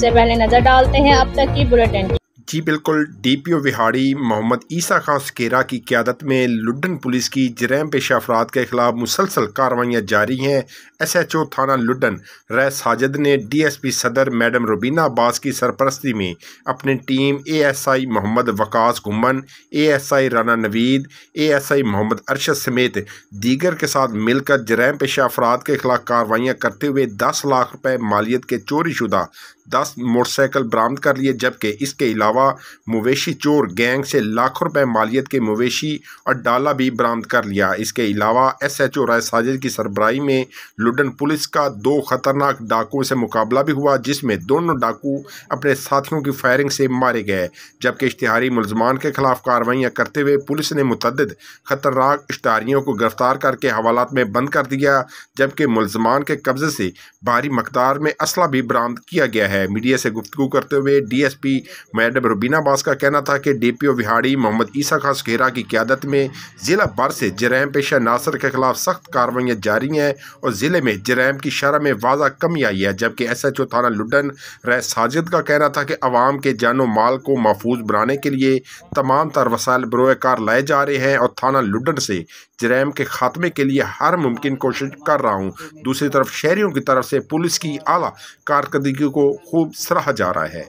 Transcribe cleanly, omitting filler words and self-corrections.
سب سے پہلے نظر ڈالتے ہیں اب تک کی بلیٹن۔ جی بالکل، D P O Vehari Muhammad Isa Khan Sukhera کی قیادت میں لڈن پولیس کی جرائم پیشہ افراد کے خلاف مسلسل کارروائیاں جاری ہیں۔ ایس ایچ او تھانہ لڈن ریس ساجد نے ڈی ایس پی صدر میڈم روبینہ عباس کی سرپرستی میں اپنی team A S I Muhammad Waqas Ghumman, A S I Rana Naveed, A S I Muhammad Arshad سمیت دیگر کے ساتھ مل کر جرائم پیشہ افراد کے خلاف کارروائیاں کرتے ہوئے 10 لاکھ روپے مالیت کے چوری شدہ 10 موٹر سائیکل برآمد کر لیے، جبکہ اس کے علاوہ مویشی چور گینگ سے لاکھوں روپے مالیت کے مویشی اور ڈالہ بھی برآمد کر لیا۔ اس کے علاوہ ایس ایچ او رائے ساجد کی سربراہی میں لڈن پولیس کا 2 خطرناک ڈاکوؤں سے مقابلہ بھی ہوا، جس میں دونوں ڈاکو اپنے ساتھیوں کی فائرنگ سے مارے گئے، جبکہ اشتہاری ملزمان کے خلاف کارروائیاں کرتے ہوئے پولیس نے متعدد خطرناک اشتہاریوں کو گرفتار کر کے حوالات میں بند کر دیا، جبکہ ملزمان کے قبضے سے بھاری مقدار میں اسلحہ بھی برآمد کیا گیا ہے۔ میڈیا سے گفتگو کرتے ہوئے D S P madam Rubina Abbas کا کہنا تھا کہ D P O Vehari Muhammad Isa Khan Sukhera کی قیادت میں ضلع بھر سے جرائم پیشہ عناصر کے خلاف سخت کارروائیاں جاری ہیں اور ضلع میں جرائم کی شرح میں واضح کمی آئی ہے، جبکہ ایس ایچ او تھانہ لڈن ریس ساجد کا کہنا تھا کہ عوام کے جان و مال کو محفوظ بنانے کے لیے تمام تر وسائل بروئے کار لائے جا رہے ہیں اور تھانہ لڈن سے جرائم کے خاتمے کے لیے ہر ممکن کوشش کر رہا ہوں۔ دوسری طرف شہریوں کی طرف سے پولیس کی اعلیٰ کارکردگی کو خوب سراہا جا رہا ہے۔